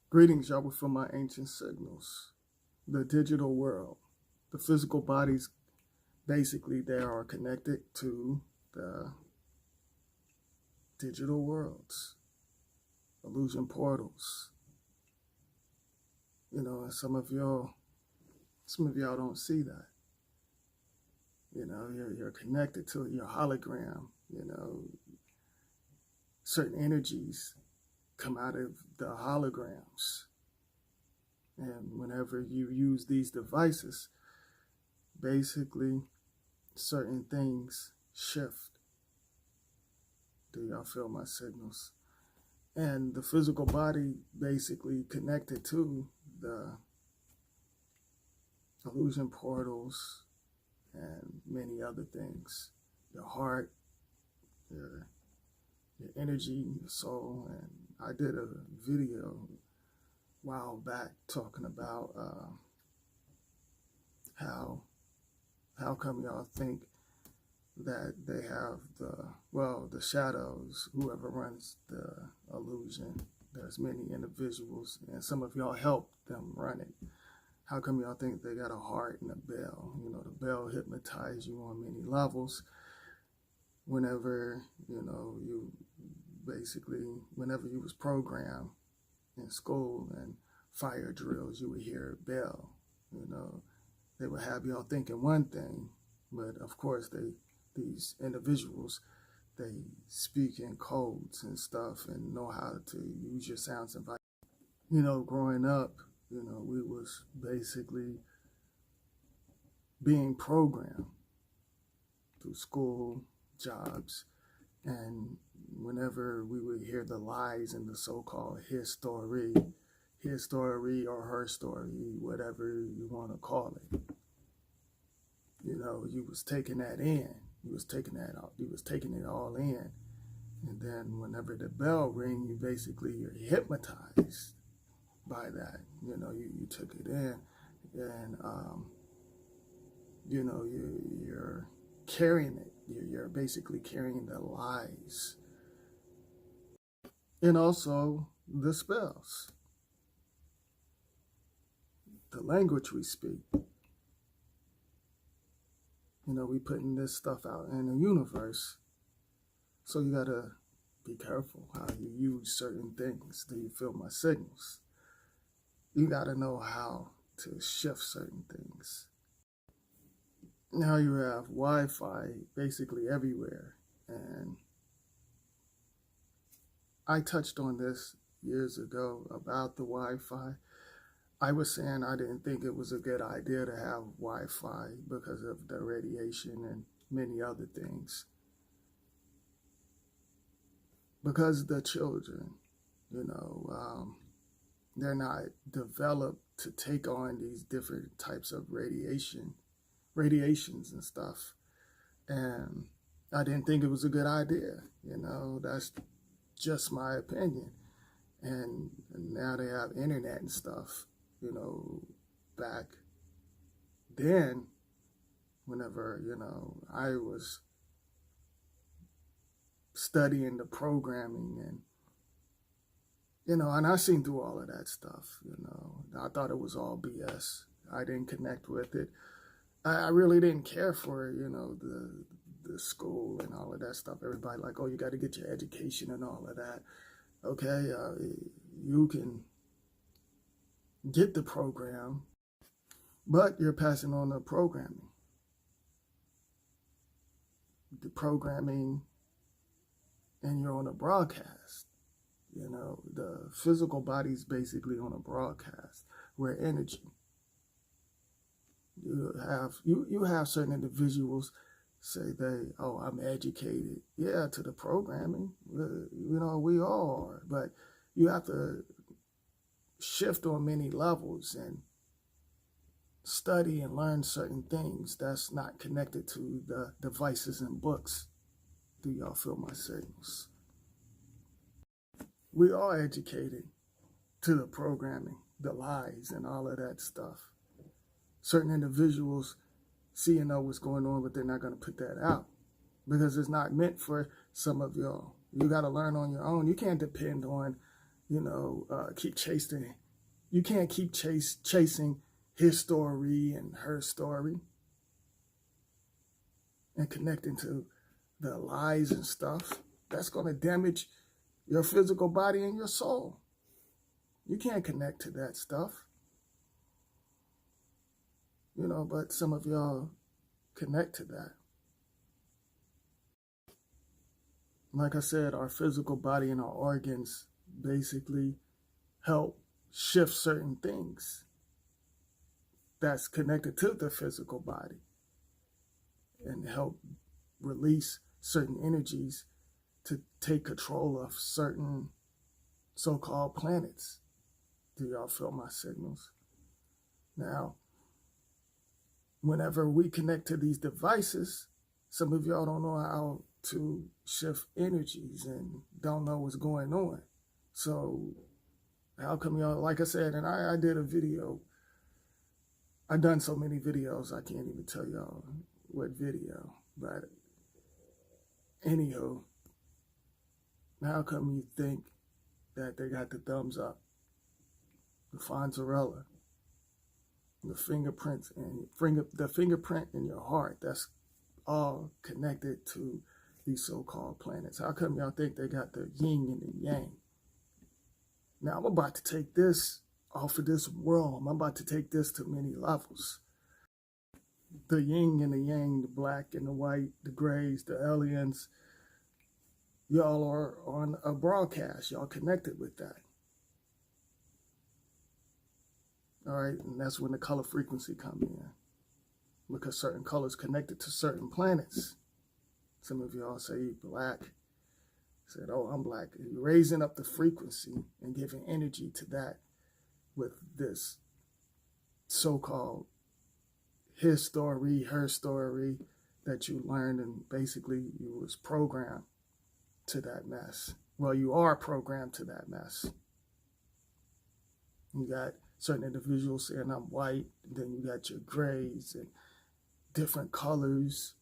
Greetings, y'all, from my ancient signals. The digital world. The physical bodies, basically, they are connected to the digital worlds, illusion portals. And some of y'all don't see that. You're connected to your hologram. Certain energies come out of the holograms. And whenever you use these devices, basically certain things shift. Do y'all feel my signals? And the physical body basically connected to the illusion portals and many other things. Your heart, your energy, your soul. And I did a video a while back talking about how come y'all think that they have the shadows, whoever runs the illusion. There's many individuals, and some of y'all help them run it. How come y'all think they got a heart and a bell? The bell hypnotizes you on many levels. Whenever, whenever you was programmed in school and fire drills, you would hear a bell. They would have y'all thinking one thing, but of course these individuals, they speak in codes and stuff and know how to use your sounds and growing up, we was basically being programmed through school, jobs, and whenever we would hear the lies in the so-called his story or her story, whatever you want to call it, you was taking that in. You was taking it all in. And then whenever the bell ring, you're hypnotized by that. You took it in, and you're carrying it. You're basically carrying the lies. And also the spells. The language we speak. We putting this stuff out in the universe. So you gotta be careful how you use certain things. Do you feel my signals? You gotta know how to shift certain things. Now you have Wi-Fi basically everywhere. And I touched on this years ago about the Wi-Fi. I was saying I didn't think it was a good idea to have Wi-Fi because of the radiation and many other things. Because the children, they're not developed to take on these different types of radiations and stuff. And I didn't think it was a good idea. That's just my opinion. And now they have internet and stuff. Back then, whenever, I was studying the programming and I seen through all of that stuff, I thought it was all BS. I didn't connect with it. I really didn't care for, the school and all of that stuff. Everybody like, oh, you got to get your education and all of that. Okay, you can get the program, but you're passing on the programming. The programming, and you're on a broadcast. The physical body's basically on a broadcast. We're energy. You have certain individuals say I'm educated. Yeah, to the programming. We all are, but you have to shift on many levels and study and learn certain things that's not connected to the devices and books. Do y'all feel my signals? We are educated to the programming, the lies, and all of that stuff. Certain individuals see and know what's going on, but they're not going to put that out because it's not meant for some of y'all. You got to learn on your own. You can't depend on keep chasing. You can't keep chasing his story and her story and connecting to the lies and stuff. That's going to damage your physical body and your soul. You can't connect to that stuff. But some of y'all connect to that. Like I said, our physical body and our organs basically help shift certain things that's connected to the physical body and help release certain energies to take control of certain so-called planets. Do y'all feel my signals? Now, whenever we connect to these devices, some of y'all don't know how to shift energies and don't know what's going on. So how come y'all, like I said, and I did a video. I've done so many videos, I can't even tell y'all what video. But anywho, how come you think that they got the thumbs up, the Fonzarella, the fingerprints, and the fingerprint in your heart? That's all connected to these so-called planets. How come y'all think they got the yin and the yang? Now, I'm about to take this off of this world. I'm about to take this to many levels. The yin and the yang, the black and the white, the grays, the aliens, y'all are on a broadcast. Y'all connected with that. All right, and that's when the color frequency come in, because certain colors connected to certain planets. Some of y'all say black. Said, oh, I'm black. You're raising up the frequency and giving energy to that with this so-called his story, her story that you learned, and basically you was programmed to that mess. Well, you are programmed to that mess. You got certain individuals saying I'm white, and then you got your grays and different colors.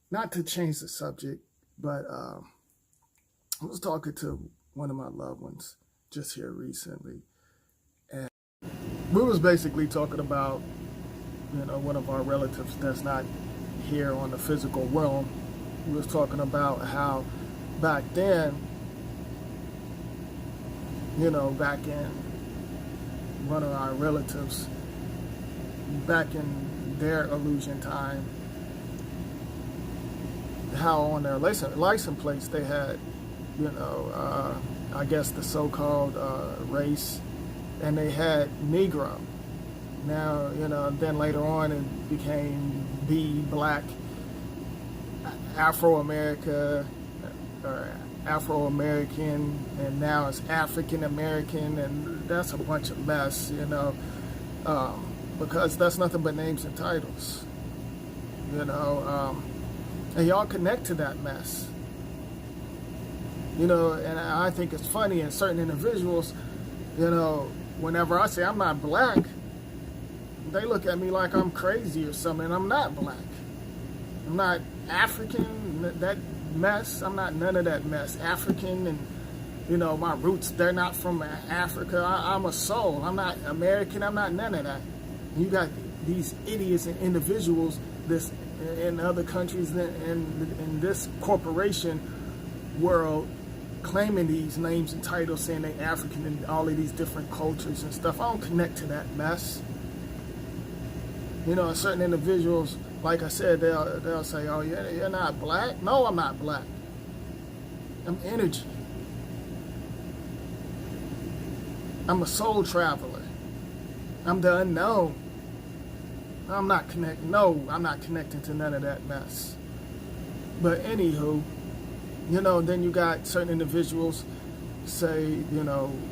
Not to change the subject, but I was talking to one of my loved ones just here recently, and we was basically talking about, one of our relatives that's not here on the physical realm. We was talking about how back then, back in one of our relatives, back in their illusion time, how on their license plates they had, I guess the so-called race, and they had Negro. Now, then later on it became black, Afro-America, or Afro-American, and now it's African-American, and that's a bunch of mess, because that's nothing but names and titles, and y'all connect to that mess. And I think it's funny in certain individuals, whenever I say I'm not black, they look at me like I'm crazy or something, and I'm not black. I'm not African, that mess. I'm not none of that mess. African and, my roots, they're not from Africa. I'm a soul. I'm not American. I'm not none of that. You got these idiots and individuals in other countries in this corporation world claiming these names and titles, saying they're African and all of these different cultures and stuff. I don't connect to that mess. Certain individuals, like I said, they'll say, oh, you're not black? No, I'm not black. I'm energy. I'm a soul traveler. I'm the unknown. I'm not connecting to none of that mess. But anywho, then you got certain individuals say,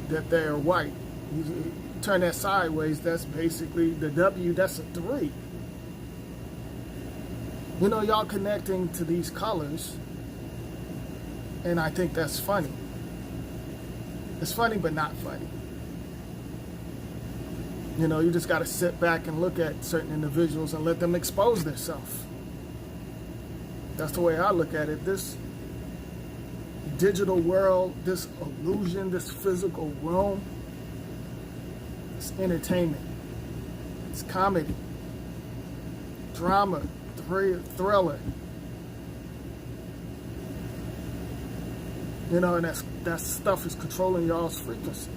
that they're white. You turn that sideways, that's basically the W, that's a 3. Y'all connecting to these colors, and I think that's funny. It's funny, but not funny. You just got to sit back and look at certain individuals and let them expose themselves. That's the way I look at it. digital world, this illusion, this physical realm. It's entertainment. It's comedy, drama, thriller. You know, and that stuff is controlling y'all's frequency.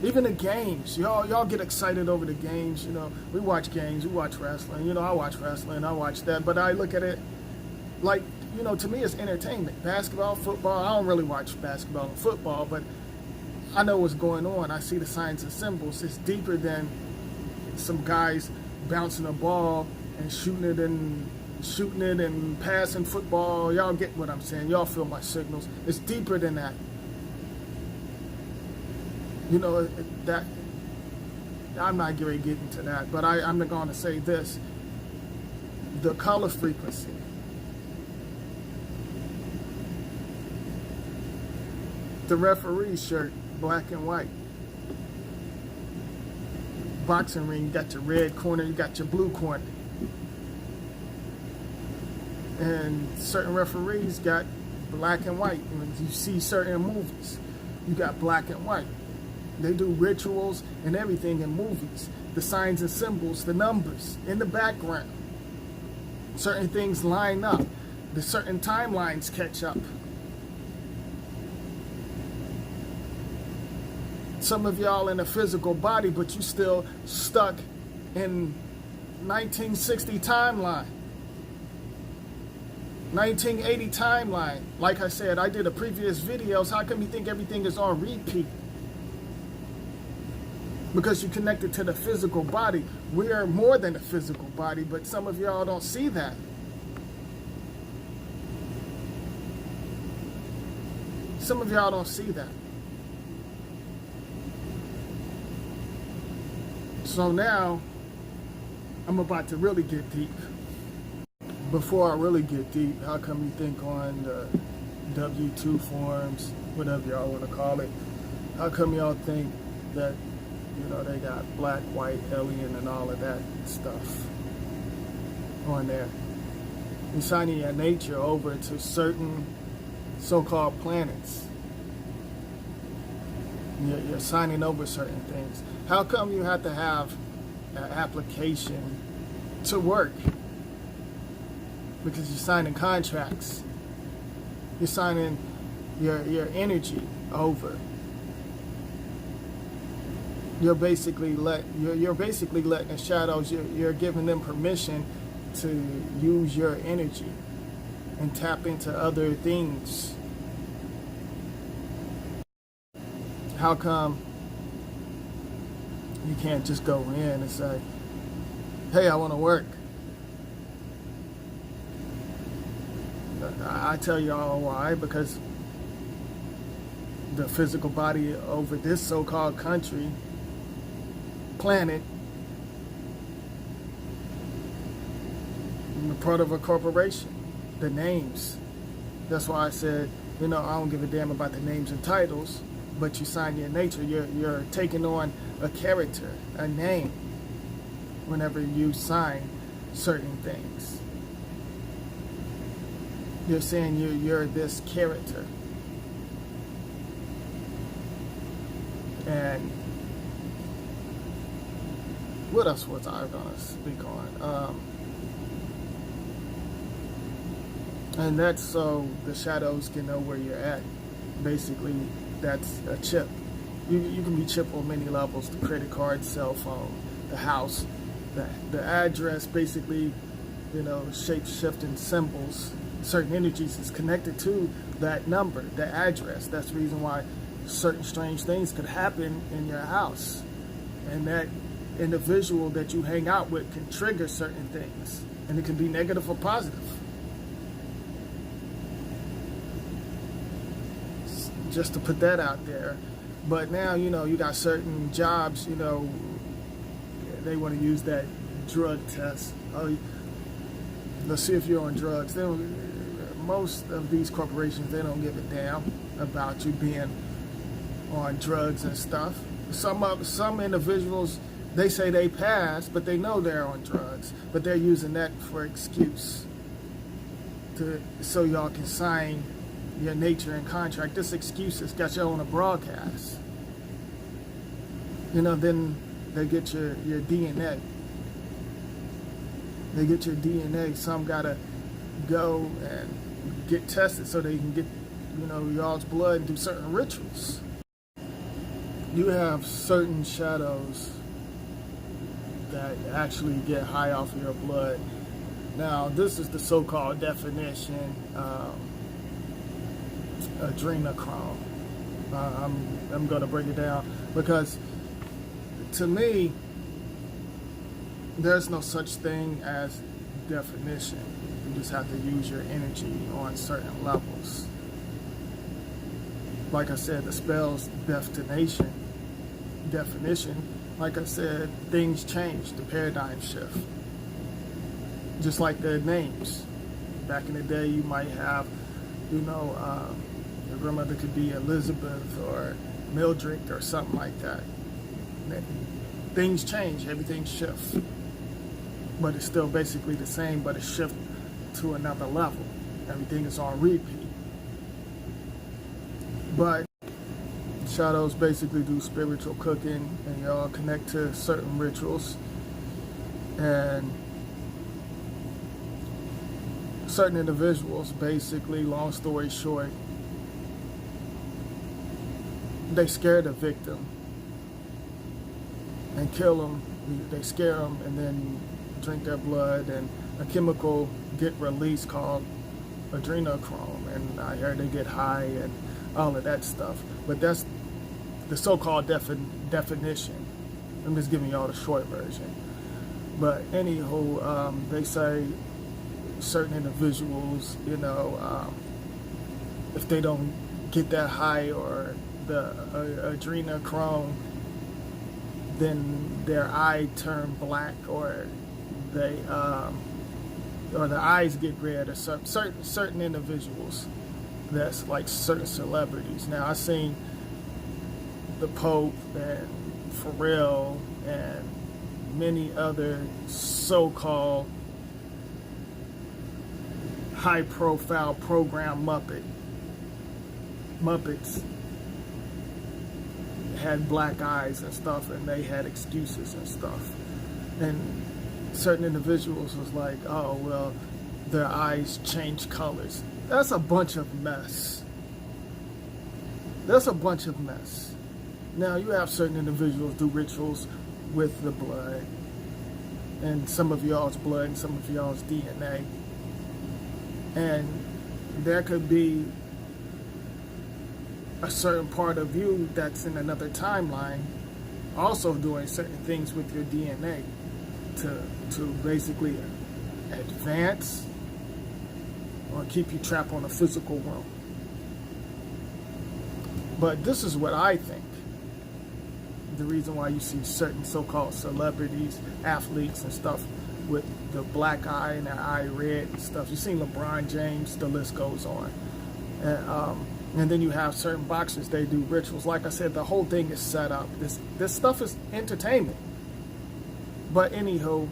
Even the games, y'all get excited over the games. You know, we watch games, we watch wrestling. You know, I watch wrestling, I watch that, but I look at it like, you know, to me it's entertainment. Basketball, football. I don't really watch basketball and football, but I know what's going on. I see the signs and symbols. It's deeper than some guys bouncing a ball and shooting it and passing football. Y'all get what I'm saying. Y'all feel my signals. It's deeper than that. You know, that I'm not going to get into that, but I'm going to say this. The color frequency. The referee's shirt, black and white. Boxing ring, you got your red corner, you got your blue corner. And certain referees got black and white. When you see certain movies, you got black and white. They do rituals and everything in movies. The signs and symbols, the numbers in the background. Certain things line up. The certain timelines catch up. Some of y'all in a physical body, but you still stuck in 1960 timeline. 1980 timeline. Like I said, I did a previous videos. How come you think everything is on repeat? Because you connected to the physical body. We are more than a physical body, but some of y'all don't see that. Some of y'all don't see that. So now, I'm about to really get deep. Before I really get deep, how come you think on the W2 forms, whatever y'all want to call it, how come y'all think that, you know, they got black, white, alien, and all of that stuff on there? You're signing your nature over to certain so-called planets. You're signing over certain things. How come you have to have an application to work? Because you're signing contracts. You're signing your energy over. You're basically letting the shadows. You're giving them permission to use your energy and tap into other things. How come you can't just go in and say, hey, I want to work? I tell y'all why. Because the physical body over this so-called country, planet, I'm a part of a corporation. The names. That's why I said, you know, I don't give a damn about the names and titles, but you sign your nature. You're taking on a character, a name, whenever you sign certain things. You're saying you're this character. And what else was I going to speak on? And that's so the shadows can know where you're at. Basically, that's a chip. You can be chipped on many levels: the credit card, cell phone, the house, the address. Basically, you know, shape-shifting symbols, certain energies is connected to that number, the address. That's the reason why certain strange things could happen in your house, and that individual that you hang out with can trigger certain things, and it can be negative or positive. Just to put that out there. But now, you know, you got certain jobs, you know, they want to use that drug test. Oh, let's see if you're on drugs. Most of these corporations, they don't give a damn about you being on drugs and stuff. Some individuals, they say they passed, but they know they're on drugs, but they're using that for excuse so y'all can sign your nature and contract. This excuse has got you on a broadcast. Then they get your DNA. They get your DNA. Some gotta go and get tested so they can get, y'all's blood and do certain rituals. You have certain shadows that actually get high off of your blood. Now, this is the so-called definition, adrenochrome. I'm going to break it down because, to me, there's no such thing as definition. You just have to use your energy on certain levels. Like I said, the spell's definition. Like I said, things change, the paradigm shift. Just like the names. Back in the day, you might have, your grandmother could be Elizabeth or Mildred or something like that. Things change, everything shifts. But it's still basically the same, but it shifts to another level. Everything is on repeat. But shadows basically do spiritual cooking, and y'all connect to certain rituals. And certain individuals, basically, long story short, they scare the victim and kill them. They scare them and then drink their blood, and a chemical get released called adrenochrome, and I heard they get high and all of that stuff. But that's the so-called definition. I'm just giving y'all the short version. But anywho, they say certain individuals, if they don't get that high or the adrenochrome, then their eye turn black, or they or the eyes get red, or certain individuals. That's like certain celebrities. Now, I've seen the Pope and Pharrell and many other so-called high-profile program Muppets had black eyes and stuff, and they had excuses and stuff. And certain individuals was like, oh, well, their eyes change colors. That's a bunch of mess. That's a bunch of mess. Now, you have certain individuals do rituals with the blood, and some of y'all's blood and some of y'all's DNA. And there could be a certain part of you that's in another timeline also doing certain things with your DNA to basically advance or keep you trapped on a physical realm. But this is what I think. The reason why you see certain so-called celebrities, athletes and stuff with the black eye and their eye red and stuff. You've seen LeBron James, the list goes on. And then you have certain boxers, they do rituals. Like I said, the whole thing is set up. This stuff is entertainment. But anywho,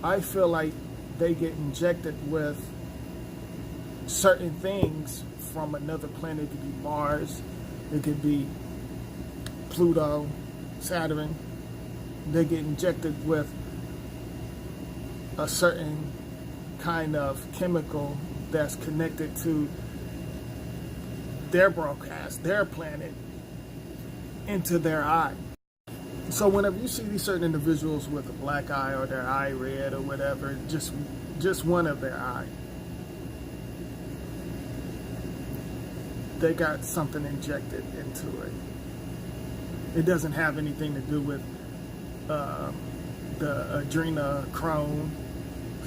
I feel like they get injected with certain things from another planet. It could be Mars, it could be Pluto, Saturn. They get injected with a certain kind of chemical that's connected to their broadcast, their planet, into their eye. So whenever you see these certain individuals with a black eye or their eye red or whatever, just one of their eye, they got something injected into it. It doesn't have anything to do with the adrenochrome.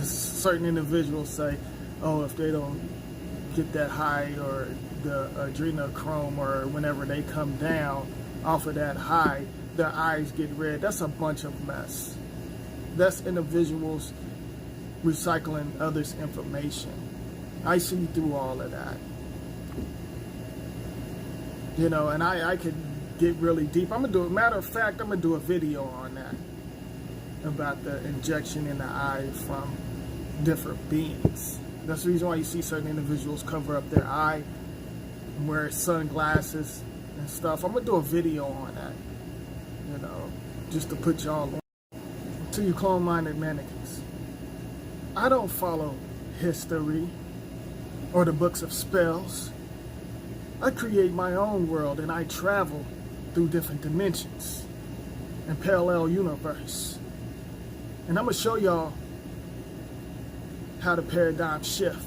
Certain individuals say, oh, if they don't get that high or the adrenochrome, or whenever they come down off of that high, their eyes get red. That's a bunch of mess. That's individuals recycling others' information. I see through all of that. And I could get really deep. Matter of fact, I'm gonna do a video on that, about the injection in the eye from different beings. That's the reason why you see certain individuals cover up their eye wear sunglasses and stuff. I'm gonna do a video on that, just to put y'all on. To you clone-minded mannequins, I don't follow history or the books of spells. I create my own world and I travel through different dimensions and parallel universe. And I'm gonna show y'all how the paradigm shift.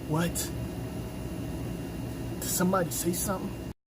What? Did somebody say something?